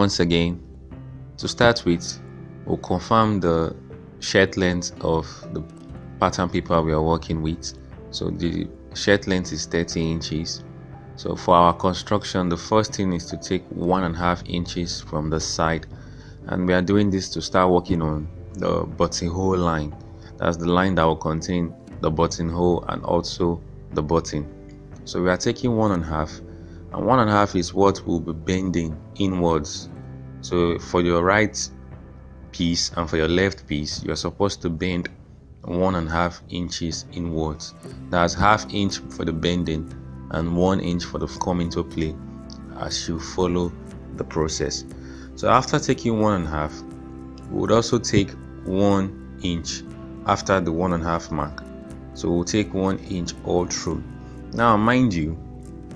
once again, to start with, we'll confirm the shirt length of the pattern paper we are working with. So the shirt length is 30 inches. So for our construction, the first thing is to take 1.5 inches from the side, and we are doing this to start working on the buttonhole line. That's the line that will contain the buttonhole and also the button. So we are taking 1.5, and 1.5 is what will be bending inwards. So for your right piece and for your left piece, you are supposed to bend 1.5 inches inwards. That's ½ inch for the bending and 1 inch for the come into play as you follow the process. So after taking 1.5, we would also take 1 inch after the 1.5 mark. So we'll take 1 inch all through. Now mind you,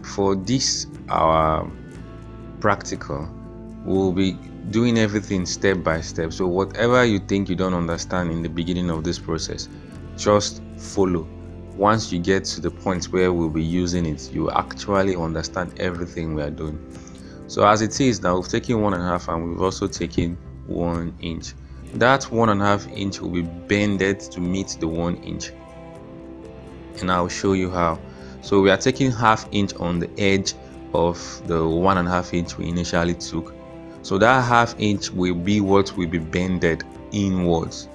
for this our practical, we'll be doing everything step by step. So whatever you think you don't understand in the beginning of this process, just follow. Once you get to the point where we'll be using it, you actually understand everything we are doing. So as it is now, we've taken 1.5 and we've also taken 1 inch. That 1.5 inch will be bended to meet the 1 inch, and I'll show you how. So we are taking ½ inch on the edge of the 1.5 inch we initially took. So that ½ inch will be what will be bended inwards.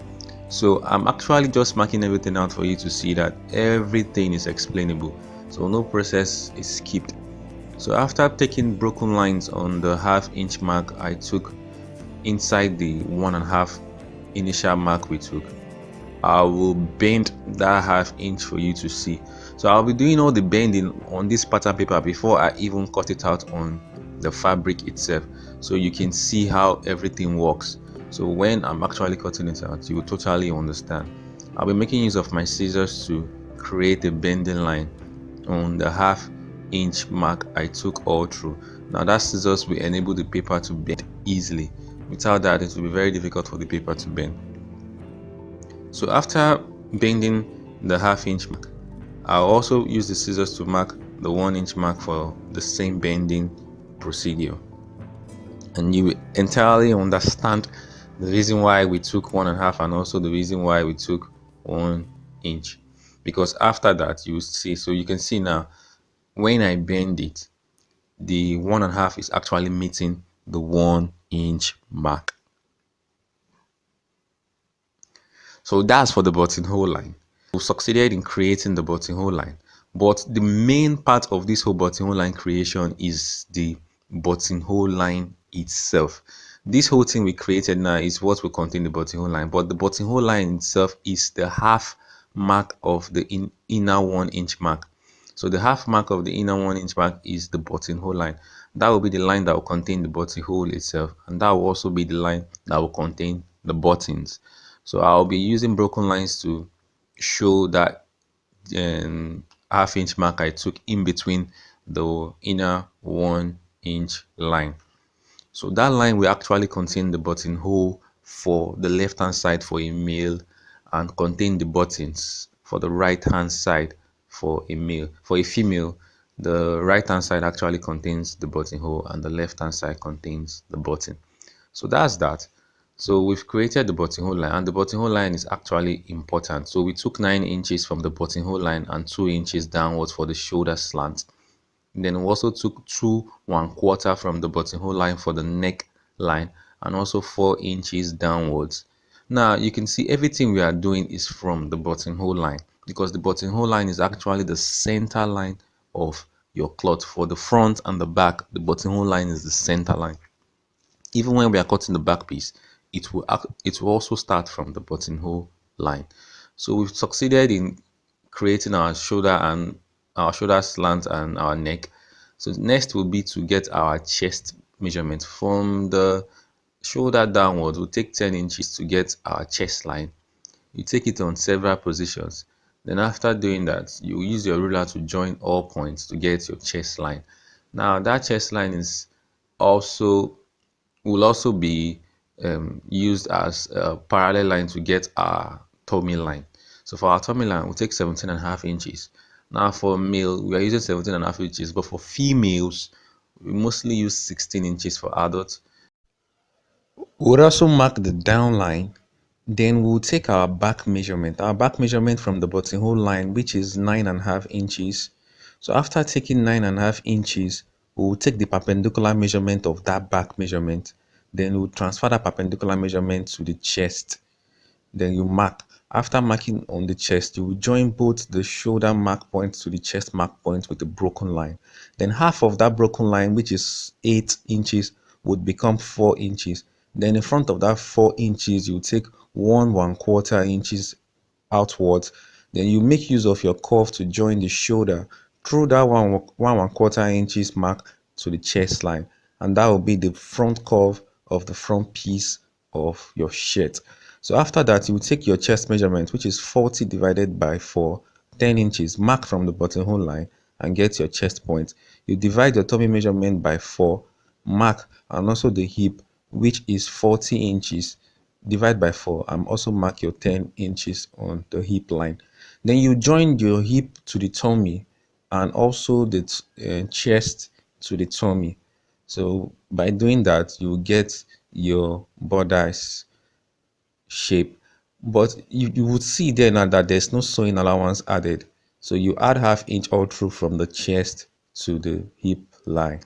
So I'm actually just marking everything out for you to see that everything is explainable, so no process is skipped. So after taking broken lines on the ½ inch mark I took inside the 1.5 initial mark we took, I will bend that ½ inch for you to see. So I'll be doing all the bending on this pattern paper before I even cut it out on the fabric itself, so you can see how everything works. So when I'm actually cutting it out, you will totally understand. I'll be making use of my scissors to create a bending line on the ½ inch mark I took all through. Now that scissors will enable the paper to bend easily. Without that, it will be very difficult for the paper to bend. So after bending the ½ inch mark, I'll also use the scissors to mark the 1 inch mark for the same bending procedure, and you entirely understand the reason why we took 1.5 and also the reason why we took 1 inch, because after that you see. So you can see now, when I bend it, the 1.5 is actually meeting the 1 inch mark. So that's for the buttonhole line. We succeeded in creating the buttonhole line, but the main part of this whole buttonhole line creation is the buttonhole line itself. This whole thing we created now is what will contain the buttonhole line, but the buttonhole line itself is the ½ mark of the inner 1 inch mark. So the ½ mark of the inner 1 inch mark is the buttonhole line. That will be the line that will contain the buttonhole itself, and that will also be the line that will contain the buttons. So I'll be using broken lines to show that ½ inch mark I took in between the inner 1 inch line. So that line will actually contain the buttonhole for the left hand side for a male, and contain the buttons for the right hand side for a male. For a female, the right hand side actually contains the buttonhole and the left hand side contains the button. So that's that. So we've created the buttonhole line, and the buttonhole line is actually important. So we took 9 inches from the buttonhole line and 2 inches downwards for the shoulder slant. Then we also took 2 1/4 from the buttonhole line for the neck line, and also 4 inches downwards. Now you can see everything we are doing is from the buttonhole line, because the buttonhole line is actually the center line of your cloth. For the front and the back, the buttonhole line is the center line. Even when we are cutting the back piece, it will also start from the buttonhole line. So we've succeeded in creating our shoulder slant and our neck. So next will be to get our chest measurement. From the shoulder downwards, we'll take 10 inches to get our chest line. You take it on several positions. Then after doing that, you use your ruler to join all points to get your chest line. Now that chest line will also be used as a parallel line to get our tummy line. So for our tummy line, we'll take 17.5 inches. Now for male, we are using 17.5 inches, but for females, we mostly use 16 inches for adults. We'll also mark the down line. Then we'll take our back measurement. Our back measurement from the buttonhole line, which is 9.5 inches. So after taking 9.5 inches, we'll take the perpendicular measurement of that back measurement. Then we'll transfer that perpendicular measurement to the chest. Then you mark. After marking on the chest, you will join both the shoulder mark point to the chest mark point with a broken line. Then half of that broken line, which is 8 inches, would become 4 inches. Then in front of that 4 inches, you take 1 1/4 inches outwards. Then you make use of your curve to join the shoulder through that 1 1/4 inches mark to the chest line, and that will be the front curve of the front piece of your shirt. So after that, you will take your chest measurement, which is 40 divided by 4, 10 inches, mark from the buttonhole line and get your chest point. You divide your tummy measurement by 4, mark, and also the hip, which is 40 inches, divide by 4 and also mark your 10 inches on the hip line. Then you join your hip to the tummy and also the chest to the tummy. So by doing that, you get your bodice shape. But you would see there now that there's no sewing allowance added. So you add ½ inch all through from the chest to the hip line.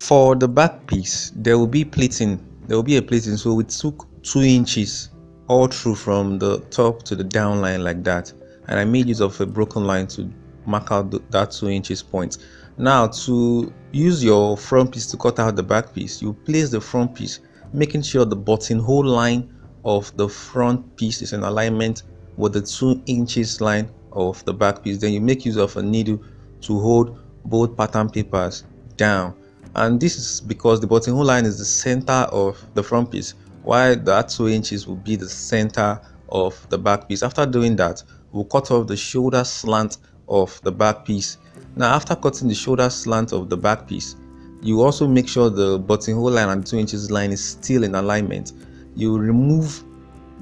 For the back piece, there will be pleating. There will be a pleating. So we took 2 inches all through from the top to the down line like that. And I made use of a broken line to mark out that 2 inches point. Now to use your front piece to cut out the back piece, you place the front piece, making sure the buttonhole line of the front piece is in alignment with the 2 inches line of the back piece. Then you make use of a needle to hold both pattern papers down, and this is because the buttonhole line is the center of the front piece, while that 2 inches will be the center of the back piece. After doing that, we'll cut off the shoulder slant of the back piece. Now after cutting the shoulder slant of the back piece, you also make sure the buttonhole line and 2 inches line is still in alignment. You remove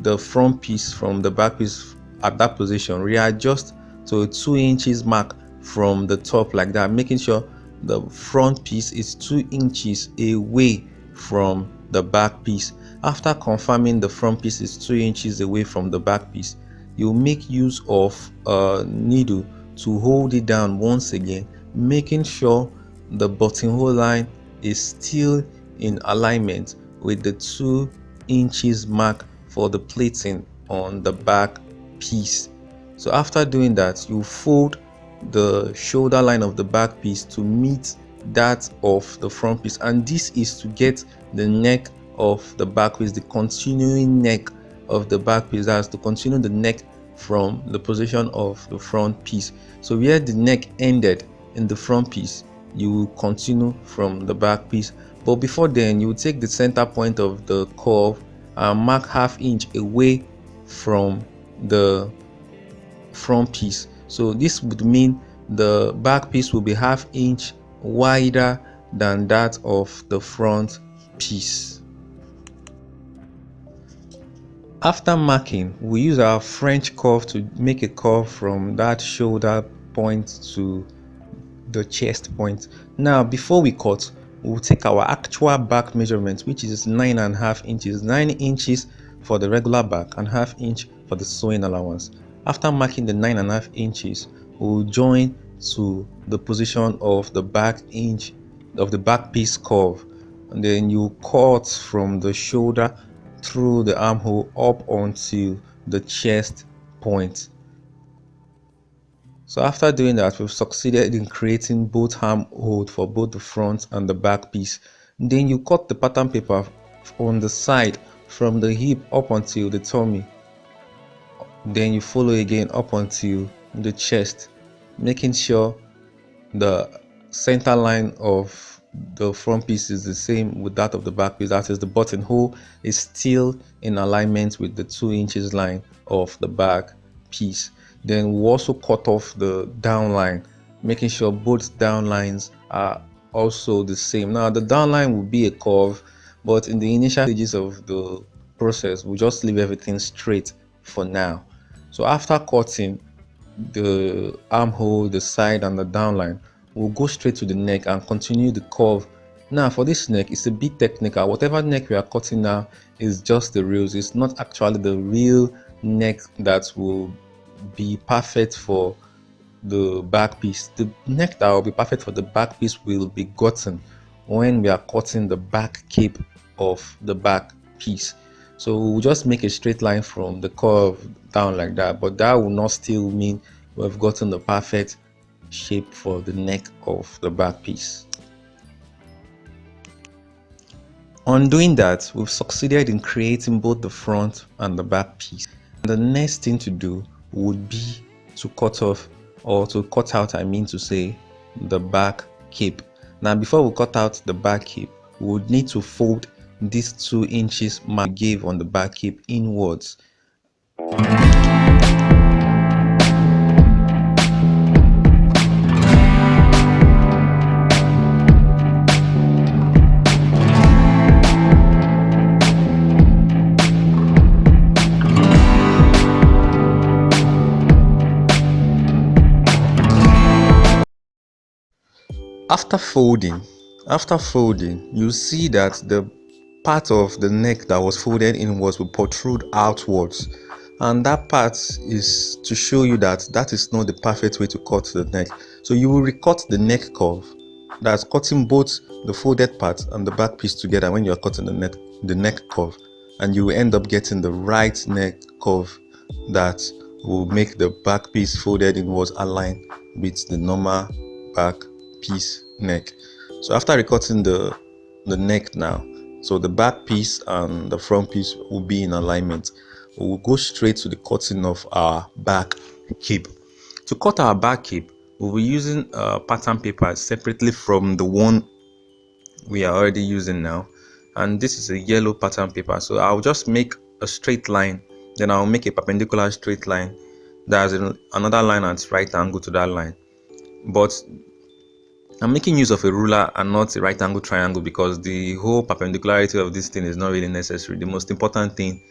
the front piece from the back piece at that position, readjust to a 2 inches mark from the top like that, making sure the front piece is 2 inches away from the back piece. After confirming the front piece is 2 inches away from the back piece, you make use of a needle to hold it down once again, making sure the buttonhole line is still in alignment with the 2 inches mark for the pleating on the back piece. So after doing that, you fold the shoulder line of the back piece to meet that of the front piece, and this is to get the neck of the back piece, the continuing neck of the back piece. That's to continue the neck from the position of the front piece. So where the neck ended in the front piece, you will continue from the back piece. But before then, you will take the center point of the curve and mark ½ inch away from the front piece. So this would mean the back piece will be ½ inch wider than that of the front piece. After marking, we use our French curve to make a curve from that shoulder point to the chest point. Now before we cut, we'll take our actual back measurement, which is 9.5 inches, 9 inches for the regular back and ½ inch for the sewing allowance. After marking the 9.5 inches, we'll join to the position of the back inch of the back piece curve. and then you cut from the shoulder through the armhole up onto the chest point. So after doing that, we've succeeded in creating both armhole for both the front and the back piece. Then you cut the pattern paper on the side from the hip up until the tummy. Then you follow again up until the chest, making sure the center line of the front piece is the same with that of the back piece. That is, the buttonhole is still in alignment with the 2 inches line of the back piece. Then we also cut off the down line, making sure both down lines are also the same. Now the down line will be a curve, but in the initial stages of the process we'll just leave everything straight for now. So after cutting the armhole, the side and the downline, we'll go straight to the neck and continue the curve. Now for this neck, it's a bit technical. Whatever neck we are cutting now is just the rails. It's not actually the real neck that will be perfect for the back piece. The neck that will be perfect for the back piece will be gotten when we are cutting the back cape of the back piece. So we'll just make a straight line from the curve down like that, but that will not still mean we've gotten the perfect shape for the neck of the back piece. On doing that, we've succeeded in creating both the front and the back piece. The next thing to do would be to cut off, or to cut out, I mean to say, the back cape. Now before we cut out the back cape, we would need to fold these 2 inches mark we gave on the back cape inwards. After folding, you see that the part of the neck that was folded inwards will protrude outwards, and that part is to show you that that is not the perfect way to cut the neck. So you will recut the neck curve, that's cutting both the folded part and the back piece together when you are cutting the neck curve, and you will end up getting the right neck curve that will make the back piece folded inwards align with the normal back piece neck. So after recutting the neck now, so the back piece and the front piece will be in alignment, we will go straight to the cutting of our back cape. To cut our back cape, we'll be using pattern paper separately from the one we are already using now, and this is a yellow pattern paper. So I'll just make a straight line, then I'll make a perpendicular straight line. There's another line at right angle to that line, but I'm making use of a ruler and not a right angle triangle because the whole perpendicularity of this thing is not really necessary. The most important thing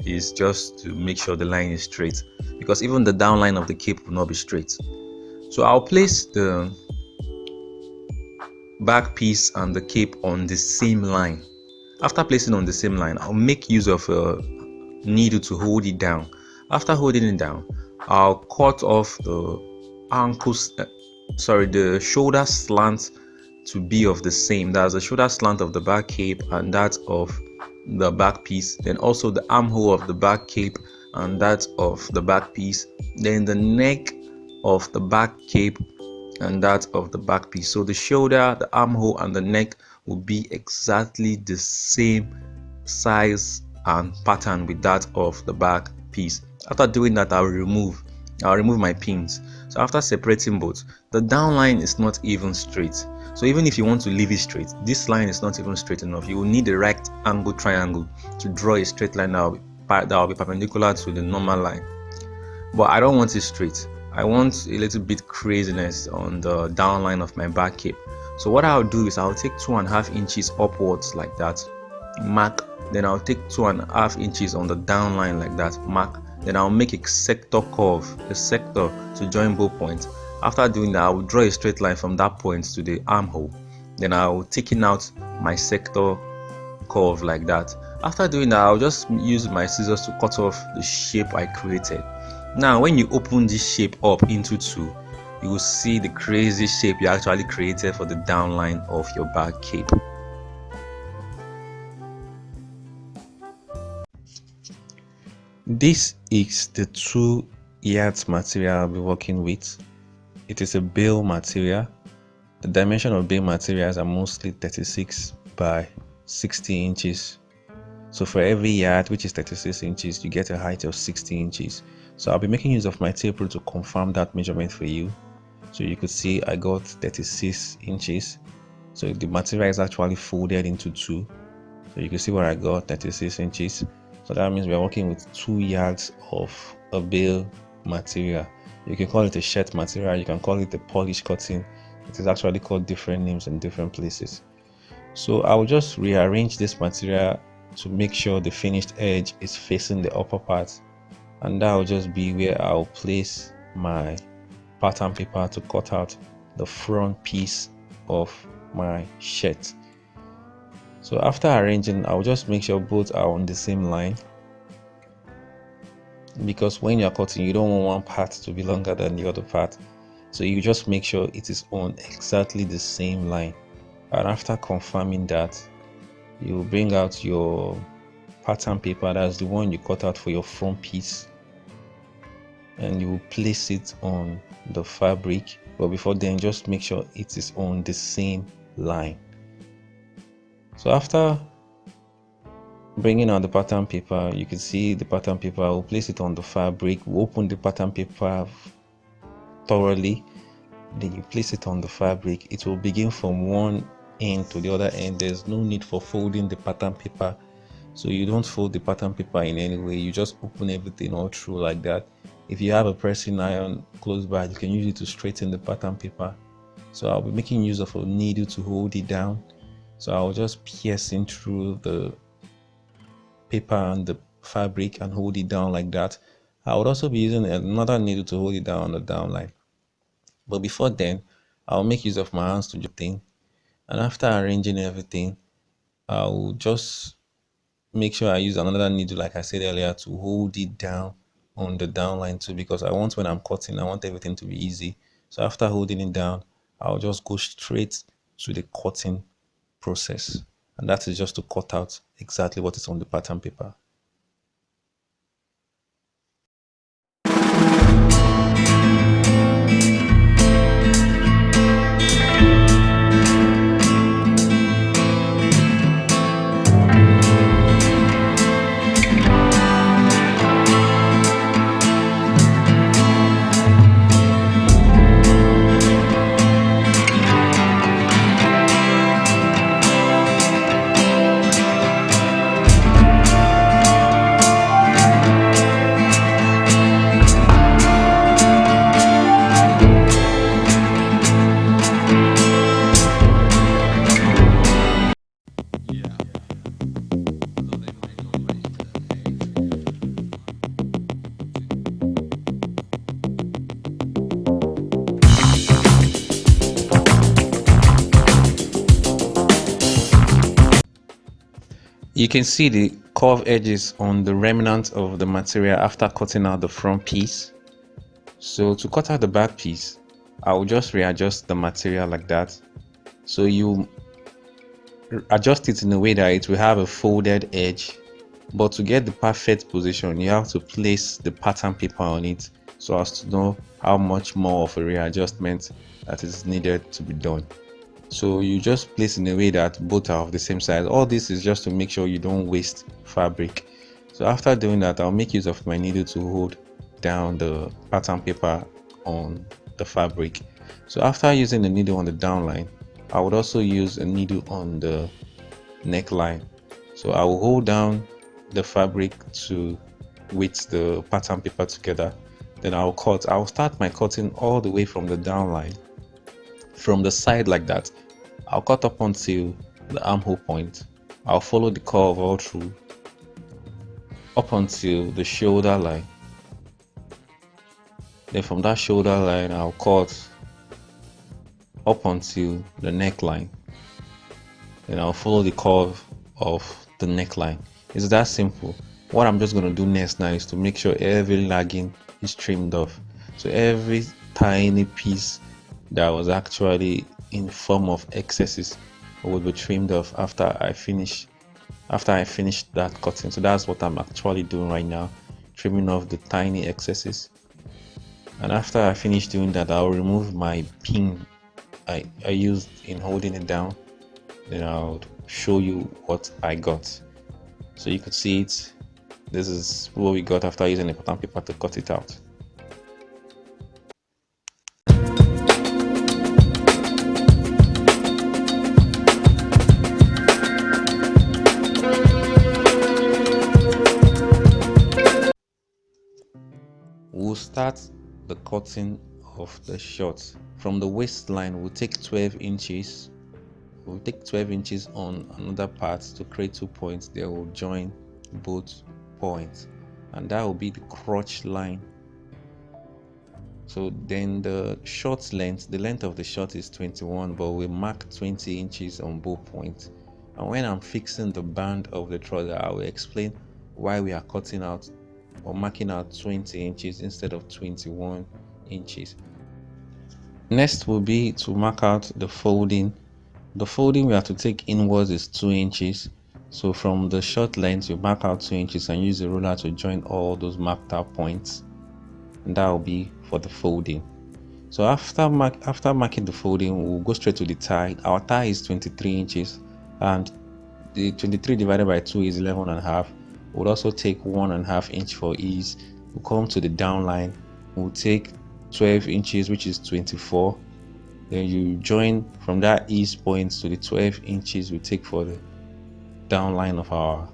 is just to make sure the line is straight, because even the down line of the cape will not be straight. So I'll place the back piece and the cape on the same line. After placing on the same line, I'll make use of a needle to hold it down. After holding it down, I'll cut off the ankles, the shoulder slant to be of the same. That's the shoulder slant of the back cape and that of the back piece. Then also the armhole of the back cape and that of the back piece. Then the neck of the back cape and that of the back piece. So the shoulder, the armhole and the neck will be exactly the same size and pattern with that of the back piece. After doing that, I'll remove my pins. So after separating both, the down line is not even straight. So even if you want to leave it straight, this line is not even straight enough. You will need a right angle triangle to draw a straight line that will be perpendicular to the normal line. But I don't want it straight. I want a little bit craziness on the down line of my back cape. So what I'll do is I'll take 2.5 inches upwards like that, mark. Then I'll take 2.5 inches on the down line like that, mark. Then I'll make a sector curve, a sector to join both points. After doing that, I will draw a straight line from that point to the armhole. Then I will taking out my sector curve like that. After doing that, I'll just use my scissors to cut off the shape I created. Now when you open this shape up into two, you will see the crazy shape you actually created for the down line of your back cape. This is the 2 yards material I'll be working with. It is a bale material. The dimension of bale materials are mostly 36 by 60 inches. So for every yard, which is 36 inches, you get a height of 60 inches. So I'll be making use of my tape rule to confirm that measurement for you. So you could see I got 36 inches. So the material is actually folded into two. So you can see where I got 36 inches. So that means we are working with 2 yards of a bale material. You can call it a shirt material, you can call it a polish cotton. It is actually called different names in different places. So I'll just rearrange this material to make sure the finished edge is facing the upper part, and that will just be where I'll place my pattern paper to cut out the front piece of my shirt. So after arranging, I'll just make sure both are on the same line, because when you're cutting, you don't want one part to be longer than the other part. So you just make sure it is on exactly the same line. And after confirming that, you bring out your pattern paper, that's the one you cut out for your front piece, and you will place it on the fabric. But before then, just make sure it is on the same line. So after bringing out the pattern paper, you can see the pattern paper. We'll place it on the fabric. We'll open the pattern paper thoroughly, then you place it on the fabric. It will begin from one end to the other end. There's no need for folding the pattern paper, so you don't fold the pattern paper in any way. You just open everything all through like that. If you have a pressing iron close by, you can use it to straighten the pattern paper. So I'll be making use of a needle to hold it down. So I'll just pierce in through the paper and the fabric and hold it down like that. I would also be using another needle to hold it down on the down line. But before then, I'll make use of my hands to do thing. And after arranging everything, I'll just make sure I use another needle, like I said earlier, to hold it down on the down line too, because I want, when I'm cutting, I want everything to be easy. So after holding it down, I'll just go straight to the cutting process. And that is just to cut out exactly what is on the pattern paper. You can see the curved edges on the remnant of the material after cutting out the front piece. So to cut out the back piece, I will just readjust the material like that. So you adjust it in a way that it will have a folded edge. But to get the perfect position, you have to place the pattern paper on it so as to know how much more of a readjustment that is needed to be done. So you just place in a way that both are of the same size. All this is just to make sure you don't waste fabric. So after doing that, I'll make use of my needle to hold down the pattern paper on the fabric. So after using the needle on the down line, I would also use a needle on the neckline. So I will hold down the fabric to with the pattern paper together. Then I'll cut. I'll start my cutting all the way from the down line, from the side like that. I'll cut up until the armhole point. I'll follow the curve all through up until the shoulder line. Then from that shoulder line, I'll cut up until the neckline. Then I'll follow the curve of the neckline. It's that simple. What I'm just going to do next now is to make sure every lagging is trimmed off. So every tiny piece that was actually in form of excesses will be trimmed off after I finish that cutting. So that's what I'm actually doing right now, trimming off the tiny excesses. And after I finish doing that, I'll remove my pin I used in holding it down. Then I'll show you what I got. So you could see it. This is what we got after using a pattern paper to cut it out. We'll start the cutting of the short. From the waistline, we'll take 12 inches. We'll take 12 inches on another part to create 2 points. They will join both points, and that will be the crotch line. So then the short length, the length of the short is 21, but we mark 20 inches on both points. And when I'm fixing the band of the trouser, I will explain why we are cutting out or marking out 20 inches instead of 21 inches. Next will be to mark out the folding. The folding we have to take inwards is 2 inches. So from the short length, you mark out 2 inches and use the ruler to join all those marked out points. And that will be for the folding. So after marking the folding, we'll go straight to the tie. Our tie is 23 inches, and the 23 divided by 2 is 11 and a half. We'll also take 1.5 inch for ease. We'll come to the down line. We'll take 12 inches, which is 24. Then you join from that ease point to the 12 inches we take for the down line of our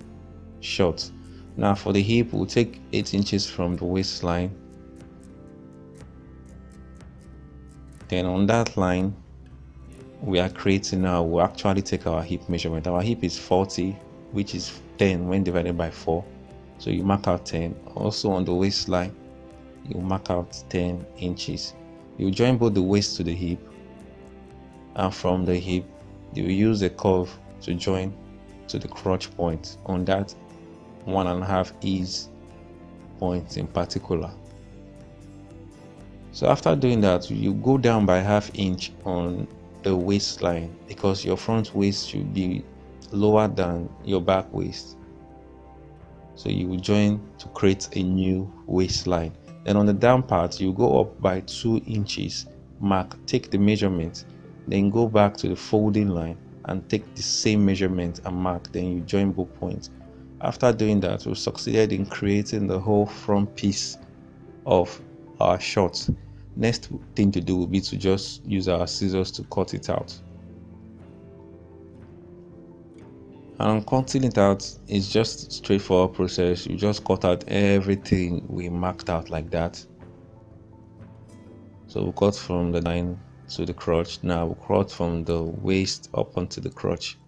short. Now for the hip, we'll take 8 inches from the waistline. Then on that line we are creating now, we'll actually take our hip measurement. Our hip is 40, which is 10 when divided by 4. So you mark out 10. Also on the waistline, you mark out 10 inches. You join both the waist to the hip, and from the hip, you use a curve to join to the crotch point on that 1.5 ease point in particular. So after doing that, you go down by 1/2 inch on the waistline, because your front waist should be lower than your back waist. So you will join to create a new waistline. Then on the down part, you go up by 2 inches, mark, take the measurement, then go back to the folding line and take the same measurement and mark, then you join both points. After doing that, we succeeded in creating the whole front piece of our short. Next thing to do will be to just use our scissors to cut it out. And cutting it out is just a straightforward process. You just cut out everything we marked out like that. So we cut from the line to the crotch. Now we cut from the waist up onto the crotch.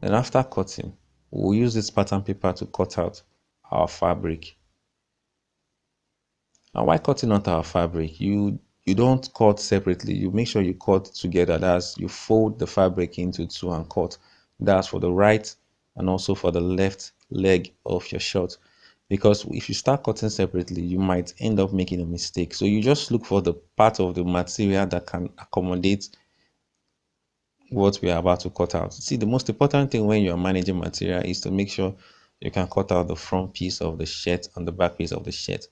Then after cutting, we'll use this pattern paper to cut out our fabric. And while cutting out our fabric, you don't cut separately. You make sure you cut together. That's, you fold the fabric into two and cut. That's for the right and also for the left leg of your shirt. Because if you start cutting separately, you might end up making a mistake. So you just look for the part of the material that can accommodate what we are about to cut out. See, the most important thing when you are managing material is to make sure you can cut out the front piece of the shirt and the back piece of the shirt,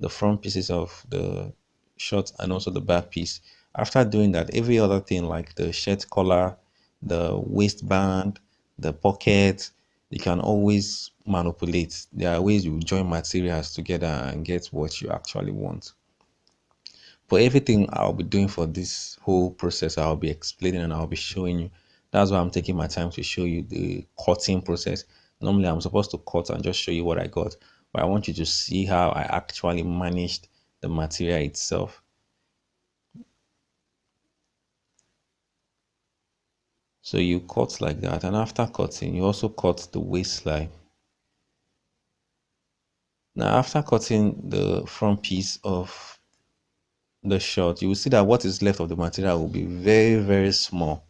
the front pieces of the shirt and also the back piece. After doing that, every other thing like the shirt collar, the waistband, the pocket, you can always manipulate. There are ways you join materials together and get what you actually want. For everything I'll be doing for this whole process, I'll be explaining and I'll be showing you. That's why I'm taking my time to show you the cutting process. Normally, I'm supposed to cut and just show you what I got, but I want you to see how I actually managed the material itself. So you cut like that, and after cutting, you also cut the waistline. Now, after cutting the front piece of the shirt, you will see that what is left of the material will be very, very small.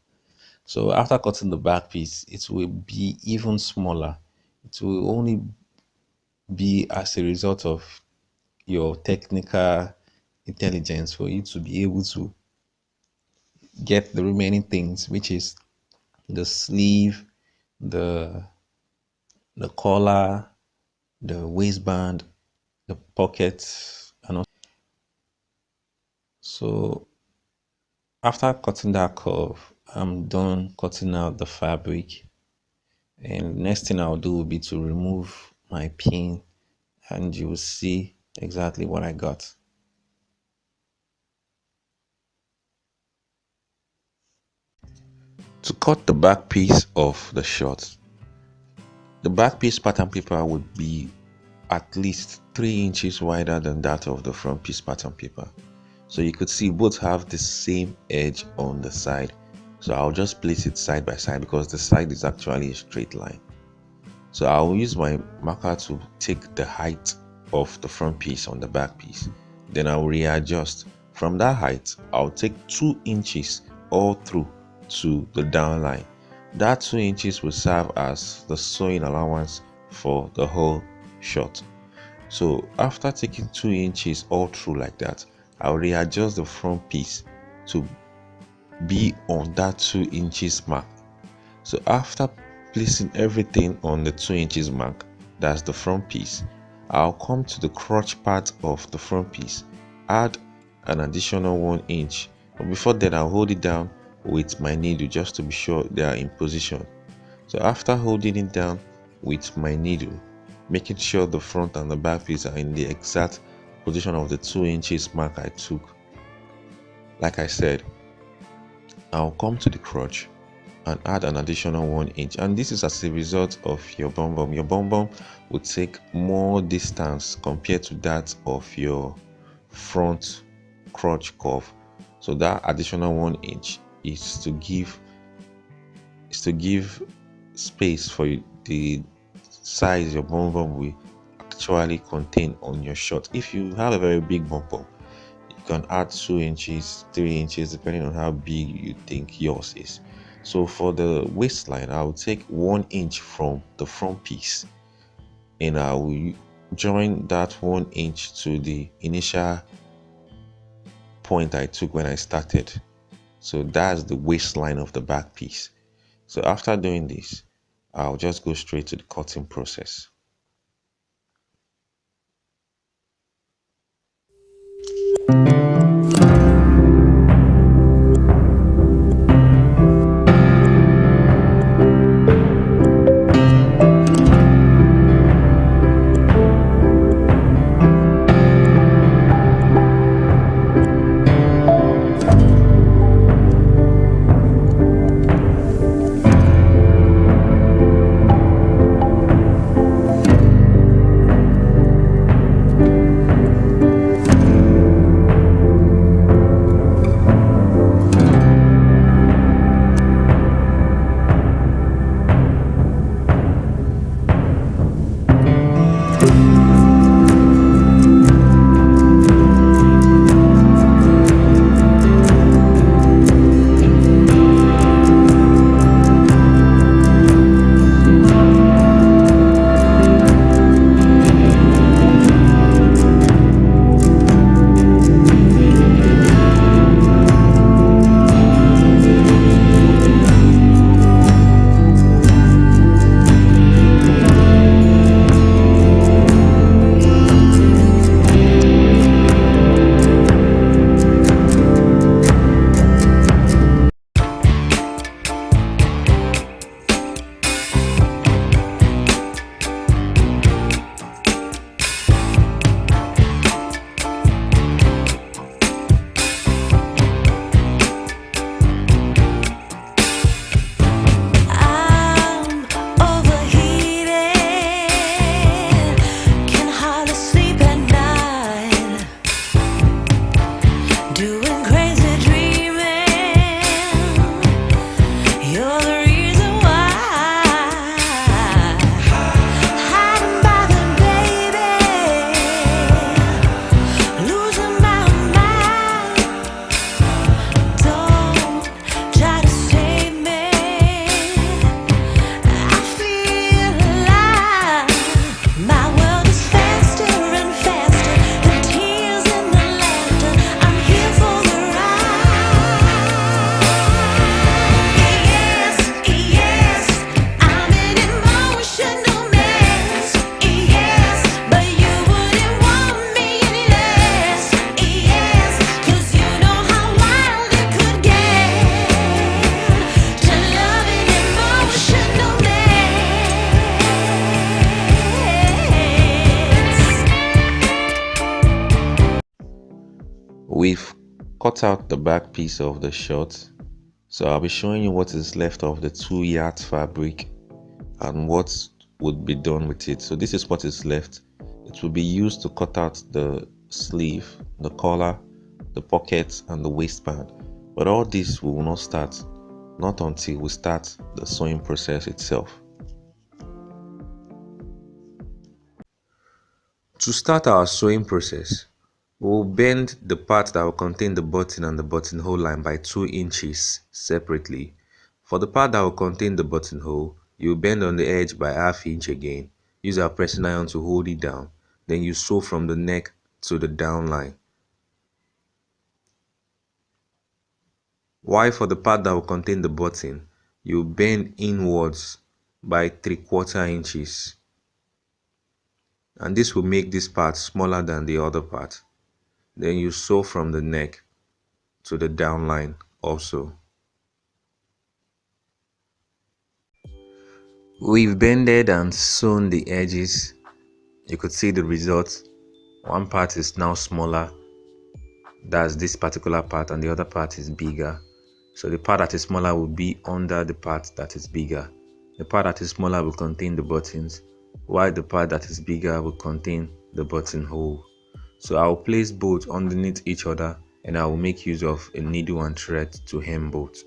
So after cutting the back piece, it will be even smaller. It will only be as a result of your technical intelligence for you to be able to get the remaining things, which is the sleeve, the collar, the waistband, the pockets, and also. So after cutting that curve, I'm done cutting out the fabric. And next thing I'll do will be to remove my pin, and you will see exactly what I got. To cut the back piece of the short, the back piece pattern paper would be at least 3 inches wider than that of the front piece pattern paper. So you could see both have the same edge on the side. So I'll just place it side by side because the side is actually a straight line. So I'll use my marker to take the height of the front piece on the back piece. Then I'll readjust. From that height, I'll take 2 inches all through to the down line. That 2 inches will serve as the sewing allowance for the whole short. So after taking 2 inches all through like that, I'll readjust the front piece to be on that 2 inches mark. So after placing everything on the 2 inches mark, that's the front piece, I'll come to the crotch part of the front piece, add an additional 1 inch. But before that, I'll hold it down with my needle just to be sure they are in position. So after holding it down with my needle, making sure the front and the back piece are in the exact position of the 2 inches mark I took, like I said, I'll come to the crotch and add an additional 1 inch, and this is as a result of your bum bum. Your bum bum would take more distance compared to that of your front crotch curve. So that additional 1 inch is to give space for the size your bum bum will actually contain on your short. If you have a very big bum bum, you can add 2 inches, 3 inches, depending on how big you think yours is. So for the waistline, I will take 1 inch from the front piece, and I will join that 1 inch to the initial point I took when I started. So that's the waistline of the back piece. So after doing this, I'll just go straight to the cutting process. We've cut out the back piece of the shirt, so I'll be showing you what is left of the 2 yards fabric and what would be done with it. So this is what is left. It will be used to cut out the sleeve, the collar, the pockets and the waistband. But all this we will not start, not until we start the sewing process itself. To start our sewing process, we'll bend the part that will contain the button and the buttonhole line by 2 inches separately. For the part that will contain the buttonhole, you bend on the edge by ½ inch again. Use our pressing iron to hold it down. Then you sew from the neck to the down line. While for the part that will contain the button, you bend inwards by 3/4 inches. And this will make this part smaller than the other part. Then you sew from the neck to the down line also. We've bended and sewn the edges. You could see the result. One part is now smaller, that's this particular part, and the other part is bigger. So the part that is smaller will be under the part that is bigger. The part that is smaller will contain the buttons, while the part that is bigger will contain the buttonhole. So I will place both underneath each other, and I will make use of a needle and thread to hem both.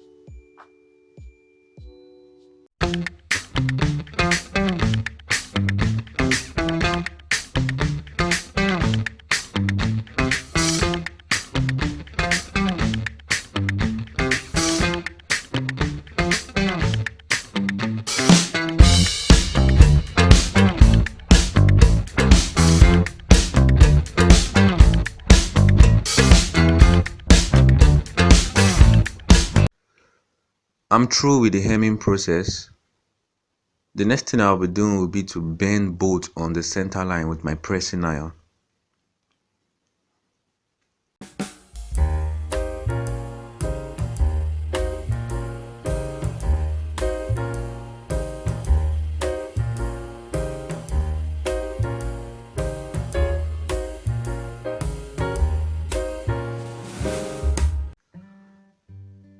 I'm through with the hemming process. The next thing I'll be doing will be to bend both on the center line with my pressing iron.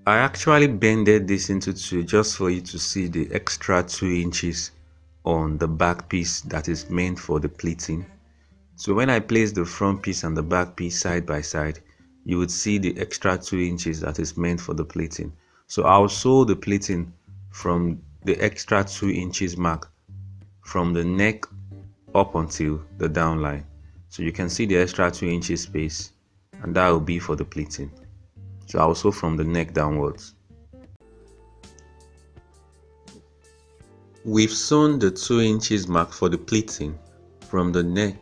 I actually bended this into two just for you to see the extra 2 inches on the back piece that is meant for the pleating. So when I place the front piece and the back piece side by side, you would see the extra 2 inches that is meant for the pleating. So I'll sew the pleating from the extra 2 inches mark from the neck up until the down line. So you can see the extra 2 inches space, and that will be for the pleating. So I'll sew from the neck downwards. We've sewn the 2 inches mark for the pleating from the neck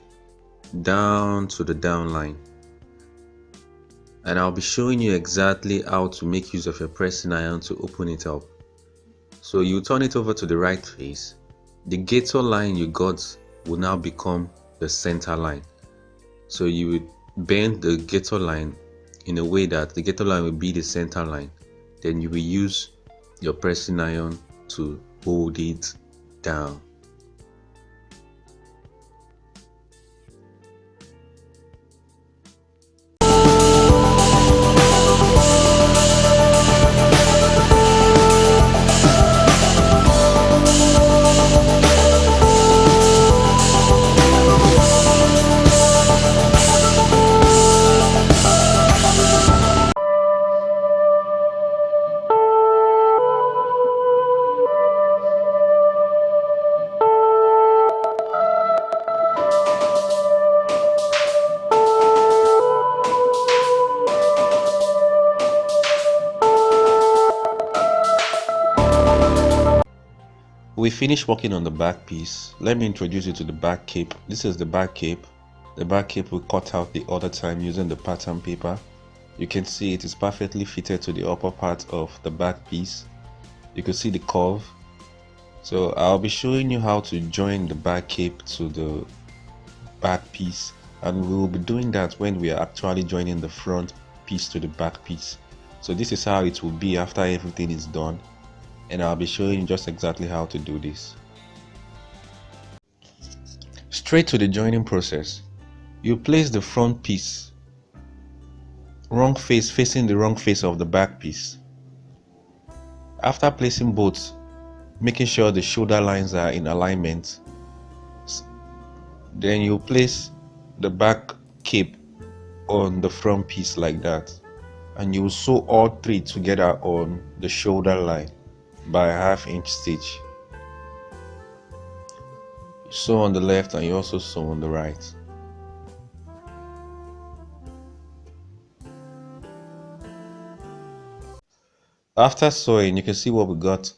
down to the down line. And I'll be showing you exactly how to make use of your pressing iron to open it up. So you turn it over to the right face. The gator line you got will now become the center line. So you would bend the gator line in a way that the gator line will be the center line. Then you will use your pressing iron to hold it down. We finished working on the back piece. Let me introduce you to the back cape. This is the back cape. The back cape we cut out the other time using the pattern paper. You can see it is perfectly fitted to the upper part of the back piece. You can see the curve. So I'll be showing you how to join the back cape to the back piece, and we will be doing that when we are actually joining the front piece to the back piece. So this is how it will be after everything is done, and I'll be showing you just exactly how to do this. Straight to the joining process. You place the front piece wrong face facing the wrong face of the back piece. After placing both, making sure the shoulder lines are in alignment, then you place the back cape on the front piece like that, and you sew all three together on the shoulder line by a 1/2 inch stitch. You sew on the left and you also sew on the right. After sewing, you can see what we got.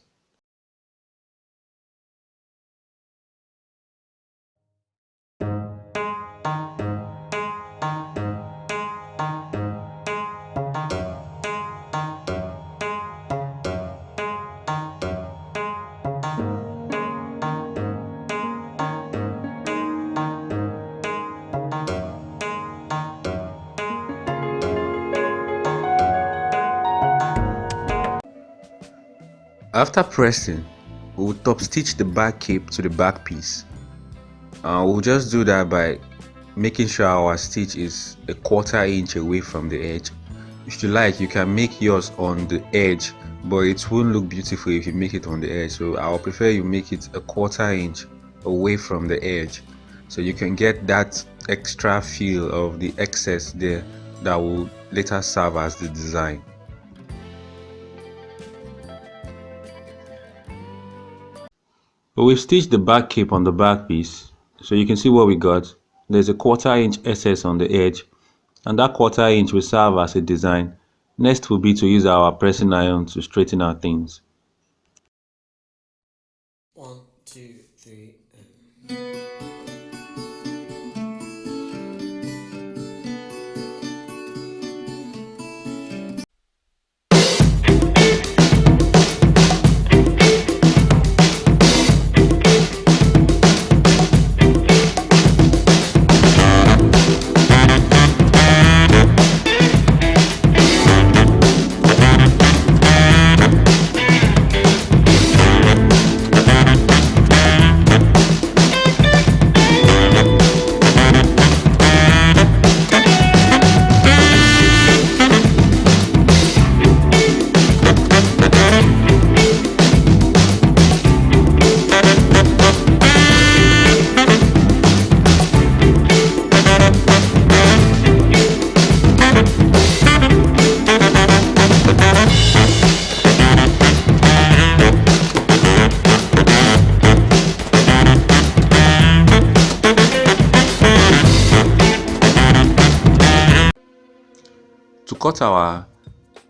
After pressing, we will top stitch the back cape to the back piece. We'll just do that by making sure our stitch is a 1/4 inch away from the edge. If you like, you can make yours on the edge, but it won't look beautiful if you make it on the edge. So I'll prefer you make it a 1/4 inch away from the edge, so you can get that extra feel of the excess there that will later serve as the design. But we've stitched the back cape on the back piece, so you can see what we got. There's a 1/4 inch excess on the edge, and that 1/4 inch will serve as a design. Next will be to use our pressing iron to straighten our things. 1, 2, 3, and... To cut our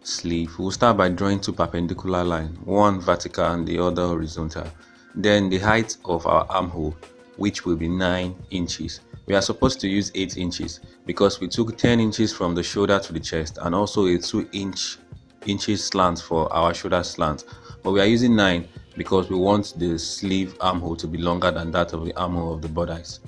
sleeve, we'll start by drawing two perpendicular lines, one vertical and the other horizontal. Then the height of our armhole, which will be 9 inches. We are supposed to use 8 inches because we took 10 inches from the shoulder to the chest and also a 2 inches slant for our shoulder slant. But we are using 9 because we want the sleeve armhole to be longer than that of the armhole of the bodice.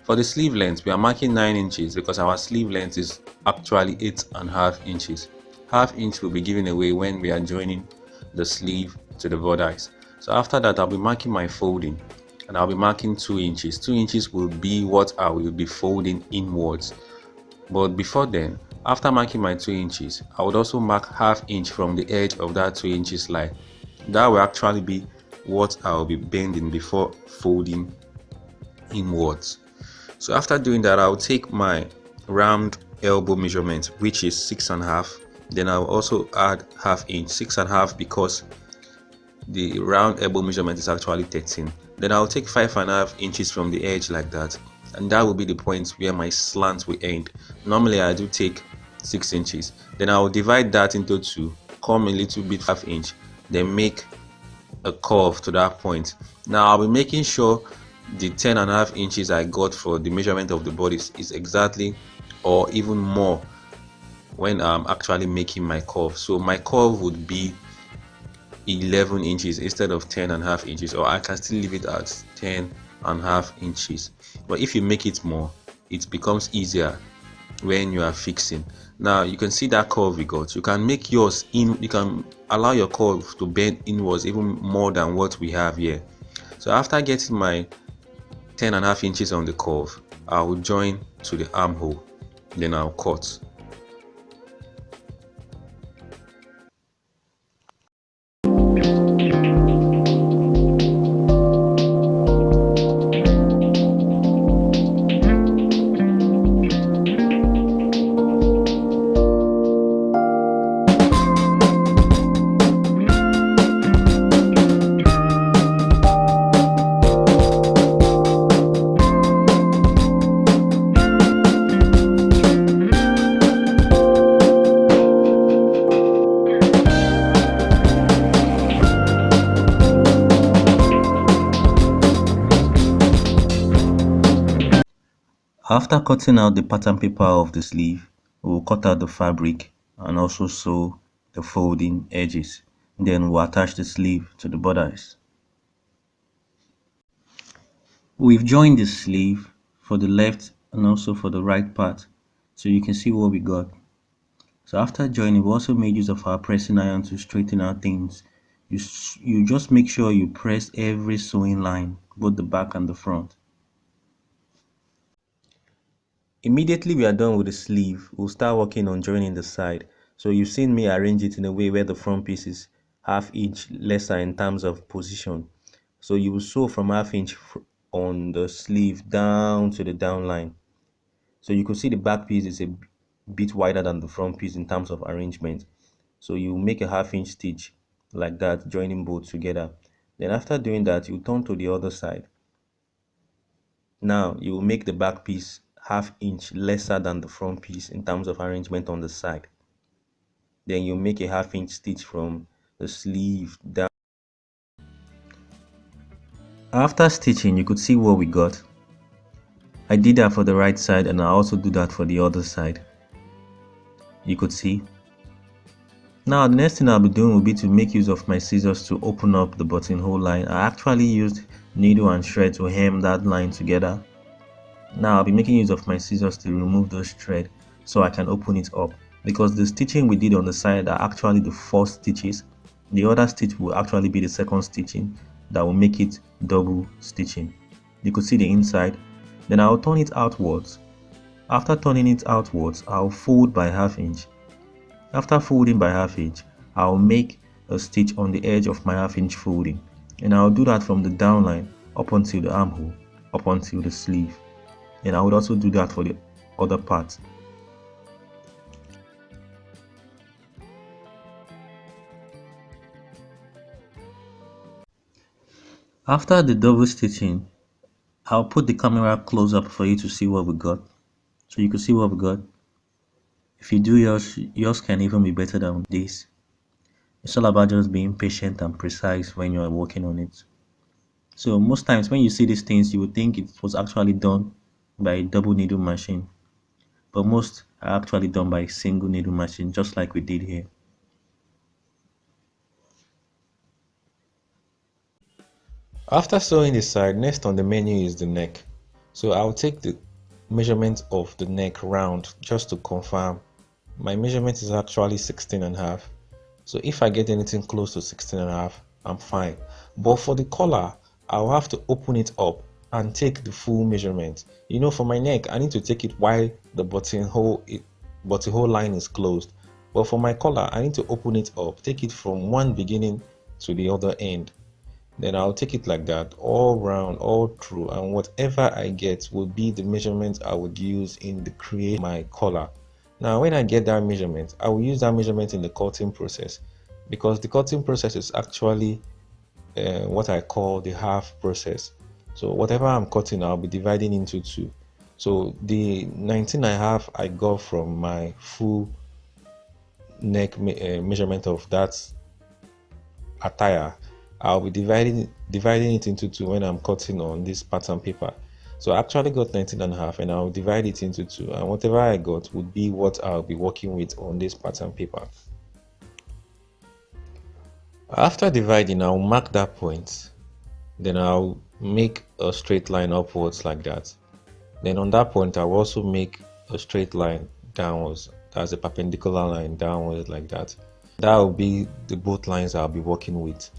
For the sleeve length, we are marking 9 inches because our sleeve length is actually 8.5 inches. 1/2 inch will be given away when we are joining the sleeve to the bodice. So after that, I'll be marking my folding and I'll be marking 2 inches. 2 inches will be what I will be folding inwards. But before then, after marking my 2 inches, I would also mark 1/2 inch from the edge of that 2 inches line. That will actually be what I will be bending before folding inwards. So after doing that, I'll take my round elbow measurement, which is 6.5. Then I'll also add 1/2 inch, 6.5, because the round elbow measurement is actually 13. Then I'll take 5.5 inches from the edge like that, and that will be the point where my slant will end. Normally I do take 6 inches. Then I'll divide that into 2, come a little bit 1/2 inch, then make a curve to that point. Now I'll be making sure the 10.5 inches I got for the measurement of the body is exactly or even more when I'm actually making my curve. So my curve would be 11 inches instead of 10.5 inches, or I can still leave it at 10.5 inches. But if you make it more, it becomes easier when you are fixing. Now you can see that curve we got. You can make yours in, you can allow your curve to bend inwards even more than what we have here. So after getting my 10.5 inches on the curve, I will join to the armhole, then I'll cut. After cutting out the pattern paper of the sleeve, we will cut out the fabric and also sew the folding edges. Then we'll attach the sleeve to the bodice. We've joined the sleeve for the left and also for the right part, so you can see what we got. So after joining, we also made use of our pressing iron to straighten out things. You just make sure you press every sewing line, both the back and the front. Immediately we are done with the sleeve, we'll start working on joining the side. So you've seen me arrange it in a way where the front piece is half inch lesser in terms of position. So you will sew from half inch on the sleeve down to the down line. So you can see the back piece is a bit wider than the front piece in terms of arrangement. So you make a half inch stitch like that, joining both together. Then after doing that, you turn to the other side. Now you will make the back piece half inch lesser than the front piece in terms of arrangement on the side. Then you make a half inch stitch from the sleeve down. After stitching, you could see what we got. I did that for the right side and I also do that for the other side. You could see. Now the next thing I'll be doing will be to make use of my scissors to open up the buttonhole line. I actually used needle and thread to hem that line together. Now I'll be making use of my scissors to remove those thread so I can open it up, because the stitching we did on the side are actually the first stitches. The other stitch will actually be the second stitching that will make it double stitching. You could see the inside. Then I'll turn it outwards. After turning it outwards, I'll fold by half inch. After folding by half inch, I'll make a stitch on the edge of my half inch folding, and I'll do that from the down line up until the armhole, up until the sleeve. And I would also do that for the other part. After the double stitching, I'll put the camera close up for you to see what we got. So you can see what we got. If you do yours can even be better than this. It's all about just being patient and precise when you are working on it. So most times when you see these things, you would think it was actually done by a double needle machine, but most are actually done by a single needle machine, just like we did here. After sewing the side, next on the menu is the neck. So I'll take the measurement of the neck round just to confirm. My measurement is actually 16 and a half. So if I get anything close to 16 and a half, I'm fine. But for the collar, I'll have to open it up and take the full measurement. You know, for my neck, I need to take it while the buttonhole line is closed. But for my collar, I need to open it up, take it from one beginning to the other end. Then I'll take it like that all round, all through, and whatever I get will be the measurement I would use in the create my collar. Now when I get that measurement, I will use that measurement in the cutting process, because the cutting process is actually what I call the half process. So whatever I'm cutting, I'll be dividing into two. So the 19 and a half I got from my full neck measurement of that attire, I'll be dividing it into two when I'm cutting on this pattern paper. So I actually got 19 and a half, and I'll divide it into two, and whatever I got would be what I'll be working with on this pattern paper. After dividing, I'll mark that point, then I'll make a straight line upwards like that. Then on that point, I'll also make a straight line downwards. That's a perpendicular line downwards like that. That will be the both lines I'll be working with.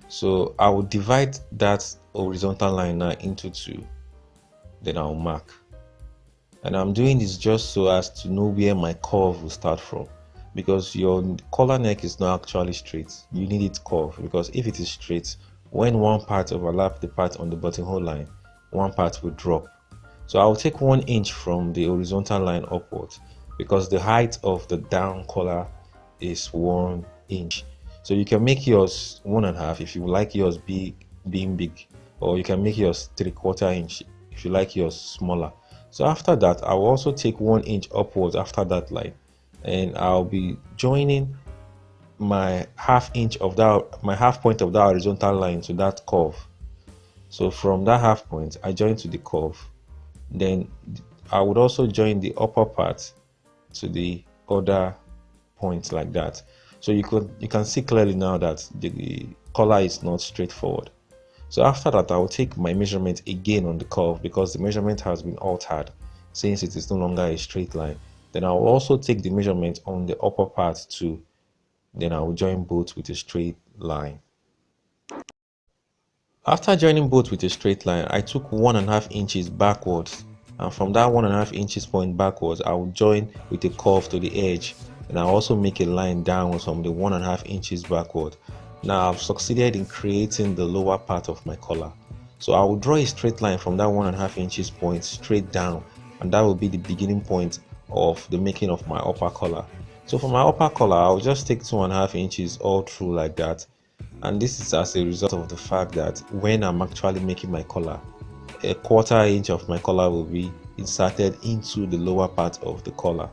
So I will divide that horizontal line now into two, then I'll mark. And I'm doing this just so as to know where my curve will start from, because your collar neck is not actually straight. You need it curved, because if it is straight, when one part overlaps the part on the buttonhole line, one part will drop. So I'll take 1 inch from the horizontal line upwards, because the height of the down collar is 1 inch. So you can make yours 1.5 if you like yours being big, or you can make yours 3/4 inch if you like yours smaller. So after that, I will also take 1 inch upwards after that line, and I'll be joining my half point of that horizontal line to that curve. So from that half point, I join to the curve. Then I would also join the upper part to the other point like that. So you can see clearly now that the collar is not straightforward. So after that, I will take my measurement again on the curve because the measurement has been altered since it is no longer a straight line. Then I will also take the measurement on the upper part too. Then I will join both with a straight line. After joining both with a straight line, I took 1.5 inches backwards, and from that 1.5 inches point backwards, I will join with a curve to the edge, and I'll also make a line downwards from the 1.5 inches backward. Now I've succeeded in creating the lower part of my collar. So I will draw a straight line from that 1.5 inches point straight down, and that will be the beginning point of the making of my upper collar. So for my upper collar, I'll just take 2.5 inches all through like that, and this is as a result of the fact that when I'm actually making my collar, a 1/4 inch of my collar will be inserted into the lower part of the collar.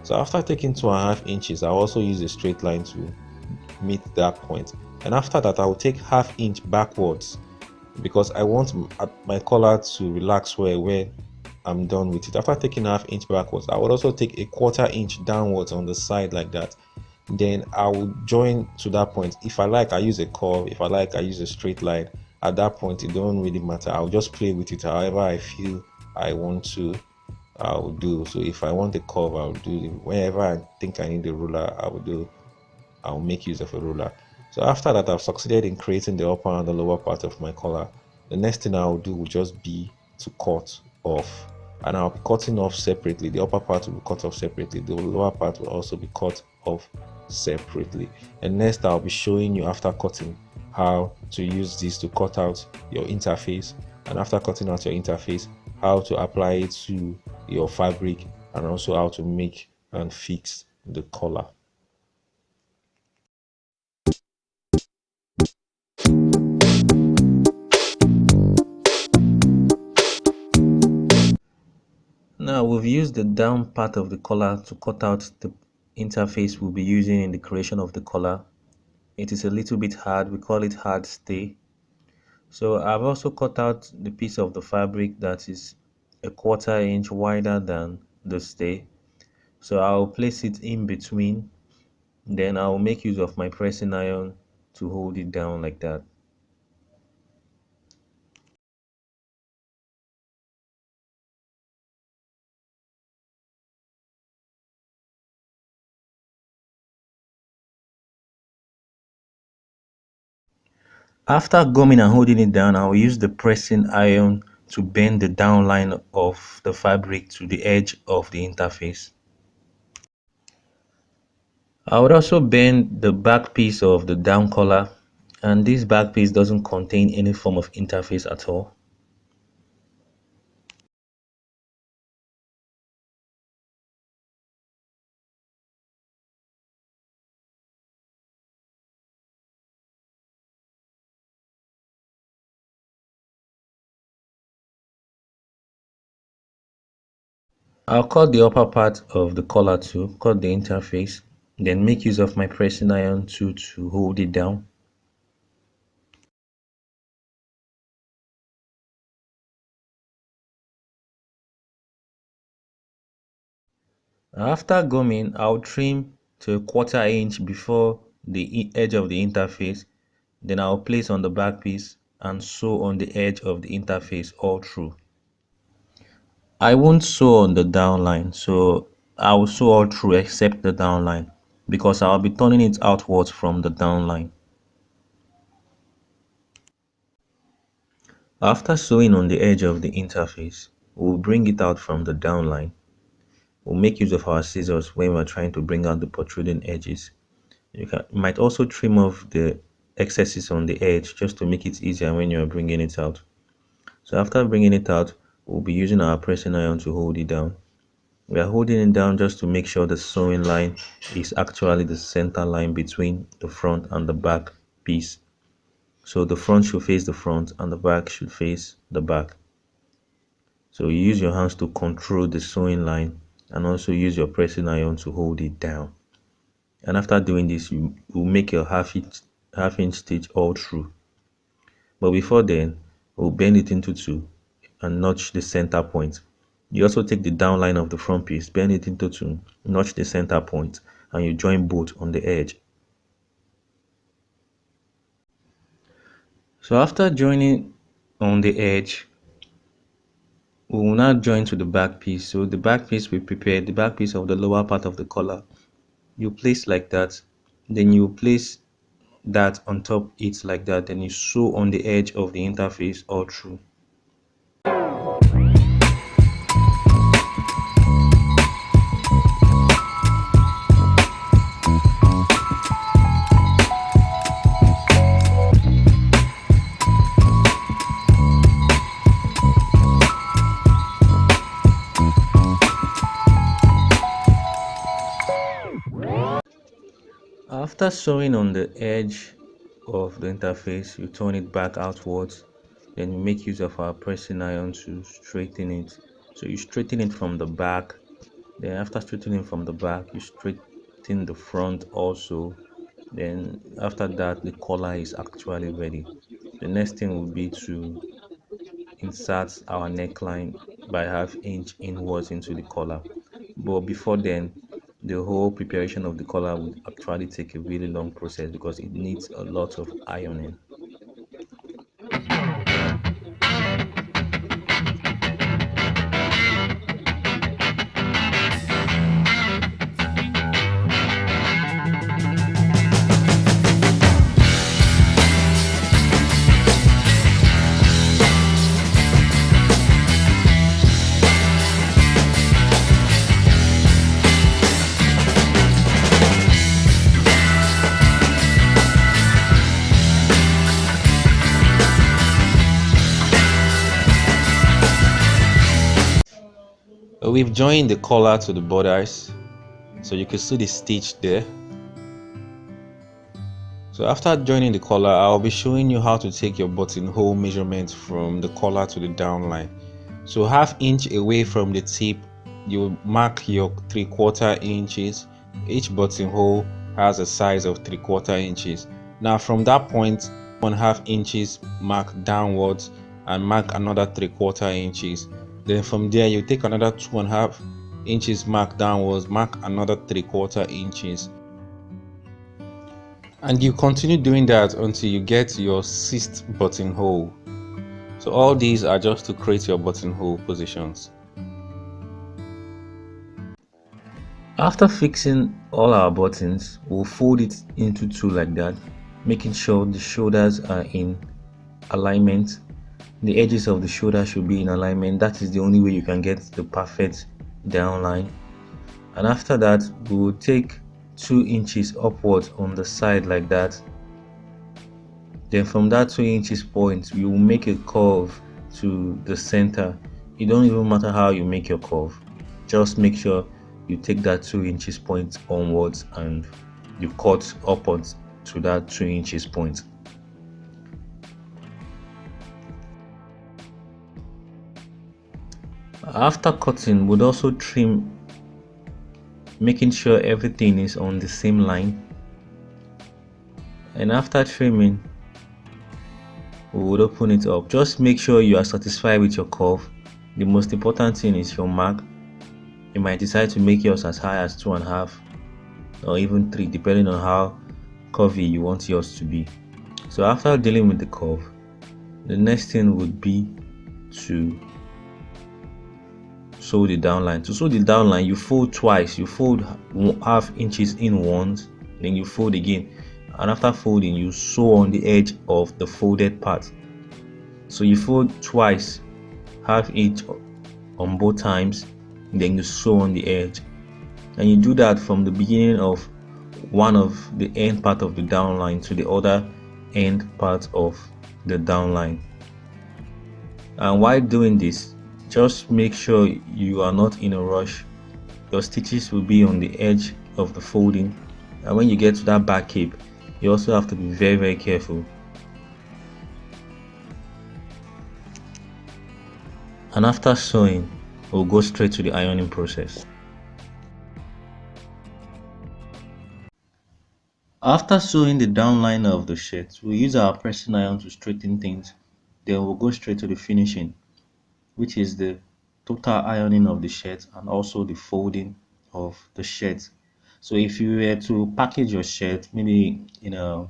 So after taking 2.5 inches, I'll also use a straight line to meet that point, and after that I will take 1/2 inch backwards because I want my collar to relax well when I'm done with it. After taking 1/2 inch backwards, I would also take a 1/4 inch downwards on the side like that. Then I will join to that point. If I like, I use a curve. If I like, I use a straight line. At that point, it don't really matter. I'll just play with it however I feel I want to. I'll do. So if I want a curve, I'll do it. Whenever I think I need a ruler, I'll make use of a ruler. So after that, I've succeeded in creating the upper and the lower part of my collar. The next thing I'll do will just be to cut off, and I'll be cutting off separately. The upper part will be cut off separately. The lower part will also be cut off separately. And next, I'll be showing you after cutting how to use this to cut out your interface, and after cutting out your interface, how to apply it to your fabric, and also how to make and fix the collar. Now we've used the down part of the collar to cut out the interface we'll be using in the creation of the collar. It is a little bit hard, we call it hard stay. So I've also cut out the piece of the fabric that is a 1/4 inch wider than the stay. So I'll place it in between, then I'll make use of my pressing iron to hold it down like that. After gumming and holding it down, I will use the pressing iron to bend the down line of the fabric to the edge of the interface. I would also bend the back piece of the down collar, and this back piece doesn't contain any form of interface at all. I'll cut the upper part of the collar too, cut the interface, then make use of my pressing iron tool to hold it down. After gumming, I'll trim to a 1/4 inch before the edge of the interface, then I'll place on the back piece and sew on the edge of the interface all through. I won't sew on the down line, so I will sew all through except the down line because I'll be turning it outwards from the down line. After sewing on the edge of the interface, we'll bring it out from the down line. We'll make use of our scissors when we're trying to bring out the protruding edges. You might also trim off the excesses on the edge just to make it easier when you're bringing it out. So after bringing it out, we'll be using our pressing iron to hold it down. We are holding it down just to make sure the sewing line is actually the center line between the front and the back piece. So the front should face the front and the back should face the back. So you use your hands to control the sewing line and also use your pressing iron to hold it down. And after doing this, you will make your half inch stitch all through. But before then, we'll bend it into two and notch the center point. You also take the down line of the front piece, bend it into two, notch the center point, and you join both on the edge. So after joining on the edge, we will now join to the back piece. So the back piece we prepared, the back piece of the lower part of the collar, you place like that. Then you place that on top it like that. Then you sew on the edge of the interface all through. After sewing on the edge of the interface, you turn it back outwards. Then you make use of our pressing iron to straighten it. So you straighten it from the back. Then after straightening from the back, you straighten the front also. Then after that, the collar is actually ready. The next thing will be to insert our neckline by ½ inch inwards into the collar. But before then, the whole preparation of the collar would actually take a really long process because it needs a lot of ironing. We've joined the collar to the borders, so you can see the stitch there. So after joining the collar, I'll be showing you how to take your buttonhole measurement from the collar to the downline. So ½ inch away from the tip, you mark your 3/4 inches. Each buttonhole has a size of 3/4 inches. Now from that point, 1/2 inches mark downwards and mark another 3/4 inches. Then from there, you take another 2.5 inches mark downwards, mark another 3/4 inches. And you continue doing that until you get your 6th buttonhole. So all these are just to create your buttonhole positions. After fixing all our buttons, we'll fold it into two like that, making sure the shoulders are in alignment. The edges of the shoulder should be in alignment. That is the only way you can get the perfect downline. And after that, we will take 2 inches upwards on the side like that. Then from that 2 inches point, you will make a curve to the center. It don't even matter how you make your curve, just make sure you take that 2 inches point onwards and you cut upwards to that 2 inches point. After cutting, we'd also trim, making sure everything is on the same line. And after trimming, we would open it up. Just make sure you are satisfied with your curve. The most important thing is your mark. You might decide to make yours as high as 2.5 or even 3, depending on how curvy you want yours to be. So after dealing with the curve, the next thing would be to sew the downline. To sew the downline, you fold twice. You fold ½ inches in once, then you fold again, and after folding, you sew on the edge of the folded part. So you fold twice, ½ inch on both times, then you sew on the edge, and you do that from the beginning of one of the end part of the downline to the other end part of the downline. And while doing this, just make sure you are not in a rush. Your stitches will be on the edge of the folding, and when you get to that back cape, you also have to be very careful. And after sewing, we'll go straight to the ironing process. After sewing the downline of the shirt, we'll use our pressing iron to straighten things. Then we'll go straight to the finishing, which is the total ironing of the shirt and also the folding of the shirt. So if you were to package your shirt maybe in a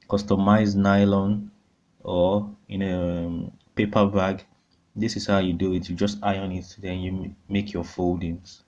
customized nylon or in a paper bag, this is how you do it. You just iron it, then you make your foldings.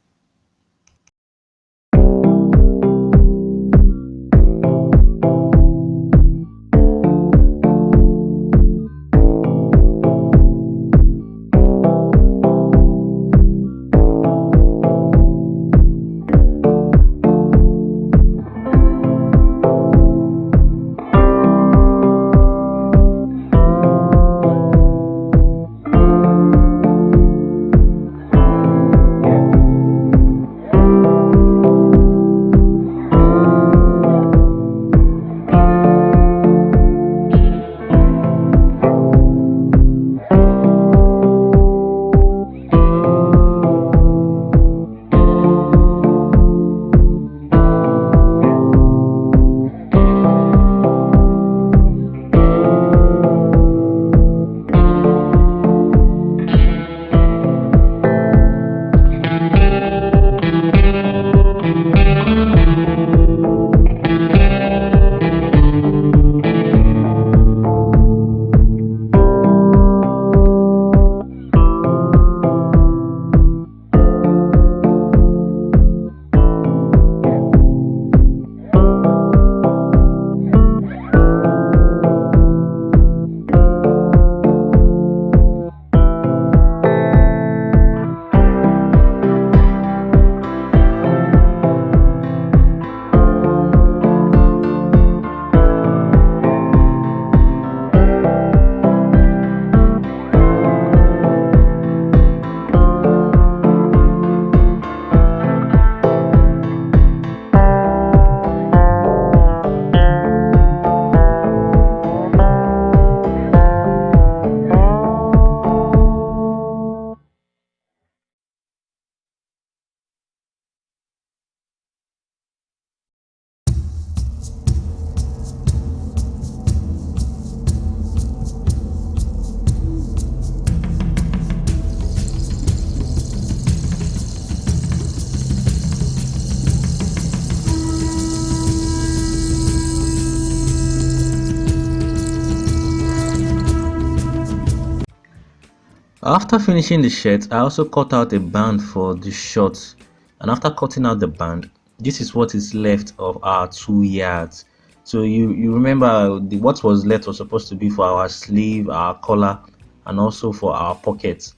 After finishing the shirt, I also cut out a band for the shorts, and after cutting out the band, this is what is left of our 2 yards. So you remember what was left was supposed to be for our sleeve, our collar, and also for our pockets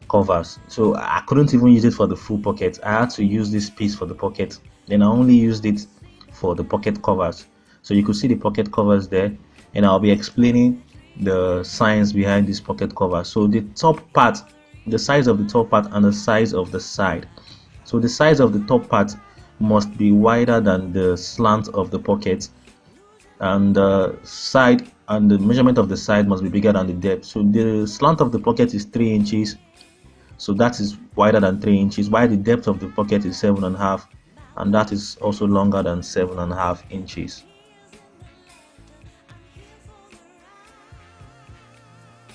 covers. So I couldn't even use it for the full pocket. I had to use this piece for the pocket. Then I only used it for the pocket covers. So you could see the pocket covers there, and I'll be explaining the science behind this pocket cover. So the top part, the size of the top part and the size of the side. So the size of the top part must be wider than the slant of the pocket, and the side and the measurement of the side must be bigger than the depth. So the slant of the pocket is 3 inches, so that is wider than 3 inches, while the depth of the pocket is 7.5, and that is also longer than 7.5 inches.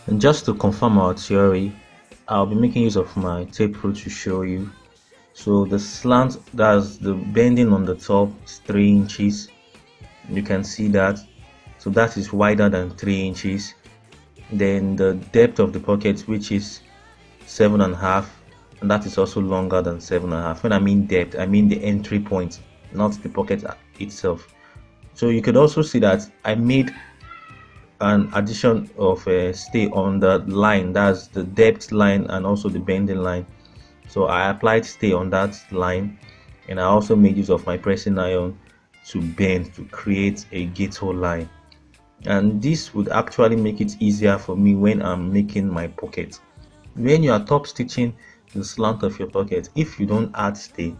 And just to confirm our theory, I'll be making use of my tape rule to show you. So the slant, that's the bending on the top, is 3 inches. You can see that. So that is wider than 3 inches. Then the depth of the pocket, which is 7.5, and that is also longer than 7.5. When I mean depth, I mean the entry point, not the pocket itself. So you could also see that I made an addition of a stay on the line, that's the depth line and also the bending line. So I applied stay on that line, and I also made use of my pressing iron to bend to create a gate hole line, and this would actually make it easier for me when I'm making my pocket. When you are top stitching the slant of your pocket, if you don't add stay,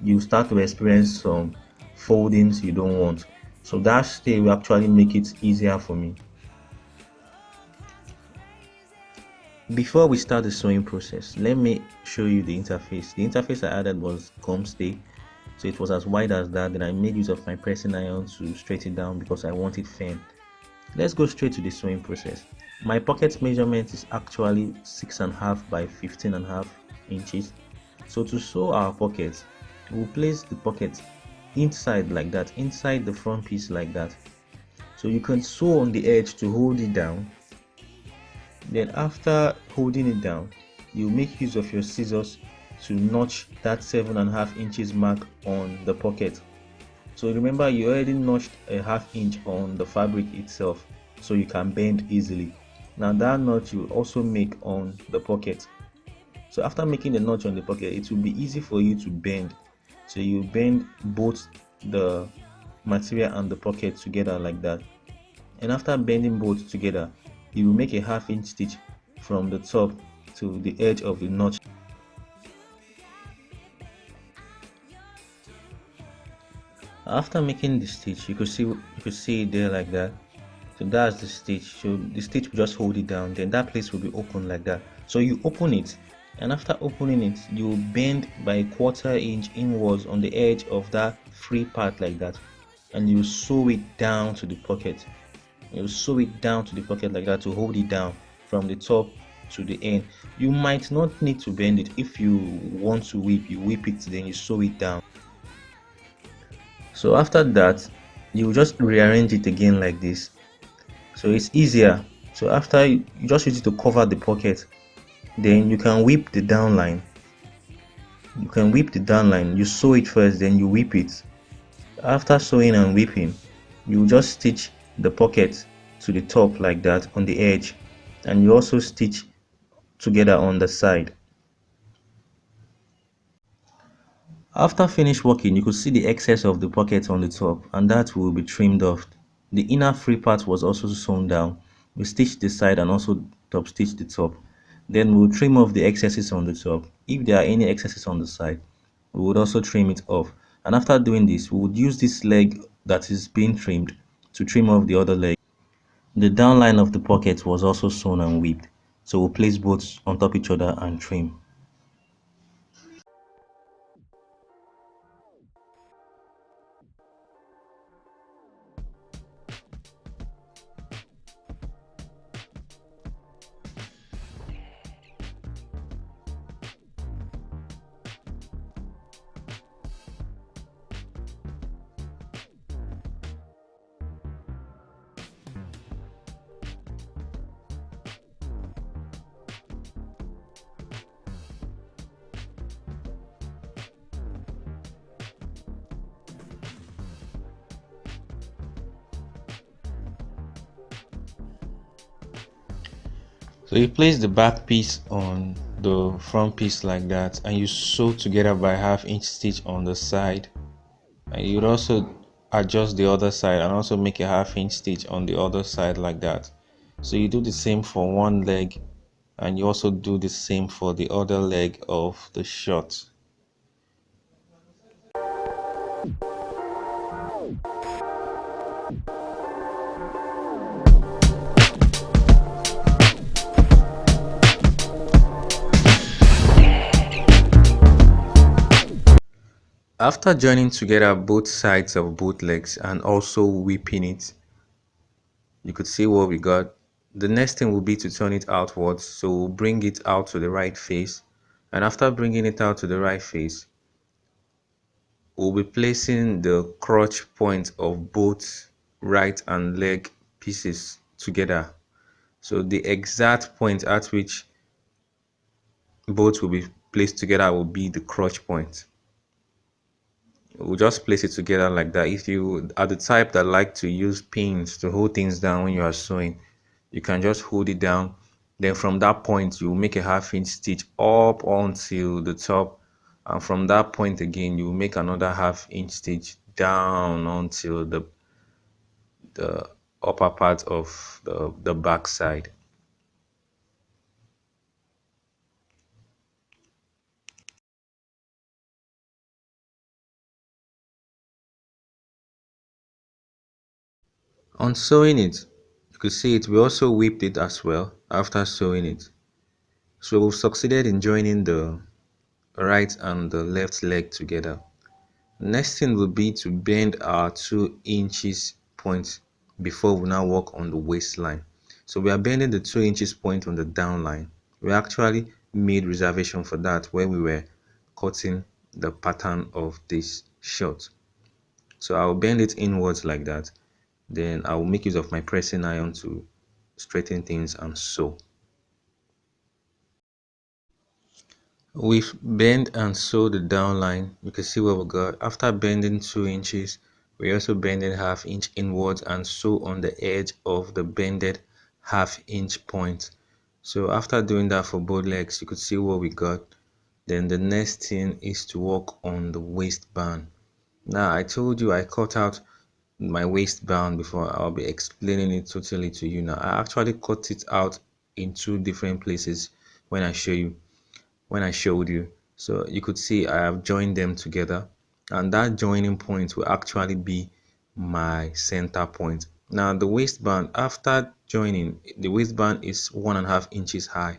you start to experience some foldings you don't want. So that stay will actually make it easier for me. Before we start the sewing process, let me show you the interface. The interface I added was gum stay, so it was as wide as that. Then I made use of my pressing iron to straighten it down because I want it firm. Let's go straight to the sewing process. My pocket measurement is actually 6.5 by 15.5 inches. So to sew our pocket, we'll place the pocket inside like that, inside the front piece like that. So you can sew on the edge to hold it down. Then after holding it down, you make use of your scissors to notch that 7.5 inches mark on the pocket. So remember, you already notched a half inch on the fabric itself, so you can bend easily. Now that notch you will also make on the pocket. So after making the notch on the pocket, it will be easy for you to bend. So you bend both the material and the pocket together like that. And after bending both together, you will make a half inch stitch from the top to the edge of the notch. After making the stitch, you could see it there like that. So that's the stitch. So the stitch will just hold it down, then that place will be open like that. So you open it, and after opening it, you bend by 1/4 inch inwards on the edge of that free part like that, and you sew it down to the pocket. You sew it down to the pocket like that to hold it down from the top to the end. You might not need to bend it. If you want to whip, you whip it, then you sew it down. So after that, you just rearrange it again like this, so it's easier. So after you just use it to cover the pocket, then you can whip the downline. You sew it first, then you whip it. After sewing and whipping, you just stitch the pocket to the top like that on the edge, and you also stitch together on the side. After finish working, you could see the excess of the pocket on the top, and that will be trimmed off. The inner free part was also sewn down. We stitched the side and also top stitched the top. Then we'll trim off the excesses on the top. If there are any excesses on the side, we would also trim it off. And after doing this, we would use this leg that is being trimmed to trim off the other leg. The downline of the pocket was also sewn and whipped, so we'll place both on top each other and trim. So you place the back piece on the front piece like that, and you sew together by half-inch stitch on the side, and you'd also adjust the other side and also make a half-inch stitch on the other side like that. So you do the same for one leg, and you also do the same for the other leg of the shirt. After joining together both sides of both legs and also whipping it, you could see what we got. The next thing will be to turn it outwards, so we'll bring it out to the right face, and after bringing it out to the right face, we'll be placing the crotch point of both right and leg pieces together. So the exact point at which both will be placed together will be the crotch point. We'll just place it together like that. If you are the type that like to use pins to hold things down when you are sewing, you can just hold it down. Then from that point, you make a half-inch stitch up until the top, and from that point again, you make another half-inch stitch down until the upper part of the back side. On sewing it, you could see it, we also whipped it as well after sewing it. So we've succeeded in joining the right and the left leg together. Next thing will be to bend our 2 inches point before we now work on the waistline. So we are bending the 2 inches point on the down line. We actually made reservation for that when we were cutting the pattern of this shirt. So I'll bend it inwards like that. Then I will make use of my pressing iron to straighten things and sew. We've bent and sewed the down line. You can see what we got. After bending 2 inches, we also bended half inch inwards and sew on the edge of the bended half inch point. So after doing that for both legs, you could see what we got. Then the next thing is to work on the waistband. Now I told you I cut out my waistband before. I'll be explaining it totally to you now. I actually cut it out in two different places when I showed you. So you could see I have joined them together, and that joining point will actually be my center point. Now the waistband, after joining, the waistband is 1.5 inches high.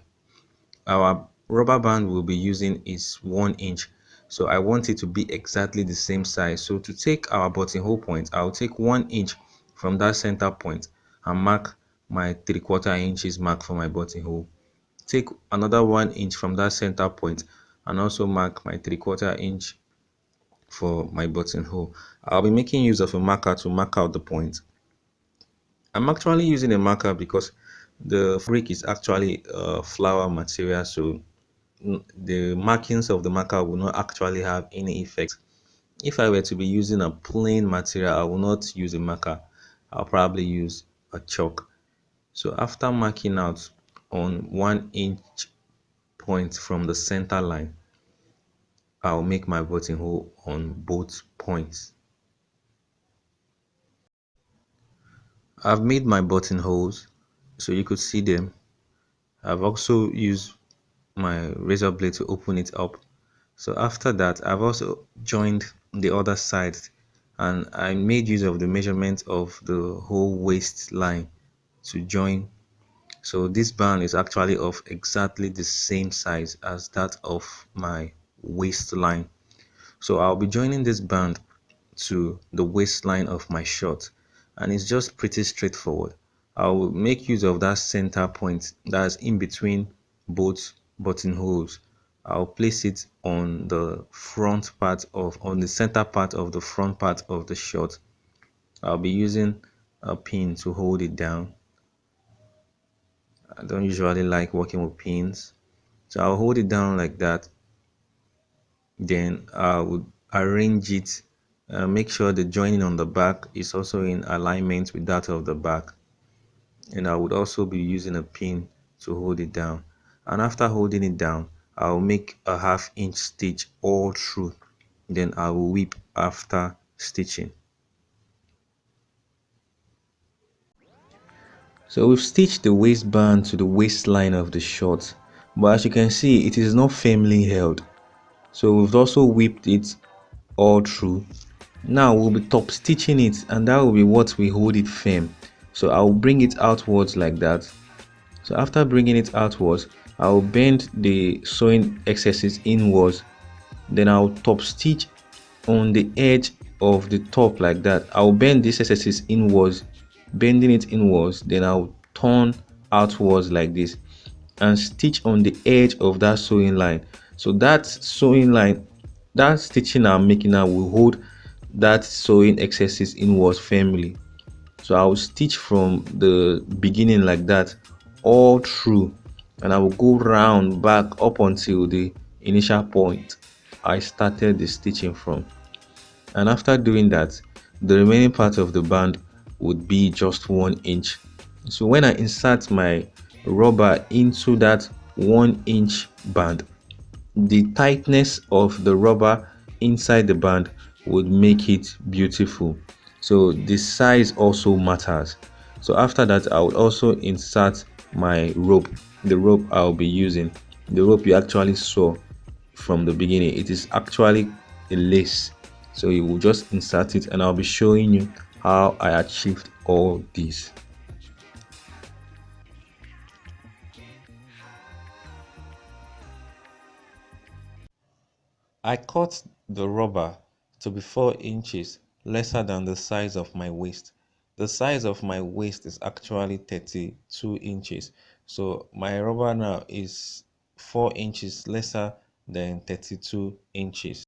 Our rubber band we'll be using is 1 inch, so I want it to be exactly the same size. So to take our buttonhole point, I'll take 1 inch from that center point and mark my 3/4 inches mark for my buttonhole. Take another 1 inch from that center point and also mark my 3/4 inch for my buttonhole. I'll be making use of a marker to mark out the point. I'm actually using a marker because the fabric is actually flower material, so the markings of the marker will not actually have any effect. If I were to be using a plain material, I will not use a marker. I'll probably use a chalk. So after marking out on 1 inch point from the center line, I'll make my buttonhole on both points. I've made my buttonholes so you could see them. I've also used my razor blade to open it up. So after that, I've also joined the other side, and I made use of the measurement of the whole waistline to join. So this band is actually of exactly the same size as that of my waistline. So I'll be joining this band to the waistline of my shirt, and it's just pretty straightforward. I will make use of that center point that's in between both buttonholes. I'll place it on the on the center part of the front part of the shirt. I'll be using a pin to hold it down. I don't usually like working with pins, so I'll hold it down like that. Then I would arrange it, make sure the joining on the back is also in alignment with that of the back, and I would also be using a pin to hold it down. And after holding it down, I'll make a half-inch stitch all through, then I will whip after stitching. So we've stitched the waistband to the waistline of the short, but as you can see, it is not firmly held. So we've also whipped it all through. Now we'll be top stitching it, and that will be what we hold it firm. So I'll bring it outwards like that. So after bringing it outwards, I'll bend the sewing excesses inwards. Then I'll top stitch on the edge of the top like that. I'll bend these excesses inwards, bending it inwards. Then I'll turn outwards like this and stitch on the edge of that sewing line. So that sewing line, that stitching I'm making now will hold that sewing excesses inwards firmly. So I will stitch from the beginning like that all through, and I will go round back up until the initial point I started the stitching from. And after doing that, the remaining part of the band would be just 1 inch. So when I insert my rubber into that 1 inch band, the tightness of the rubber inside the band would make it beautiful. So the size also matters. So after that, I would also insert my rope, the rope I'll be using, the rope you actually saw from the beginning. It is actually a lace, so you will just insert it, and I'll be showing you how I achieved all this. I cut the rubber to be 4 inches lesser than the size of my waist. the size of my waist is actually 32 inches. So my rubber now is 4 inches lesser than 32 inches.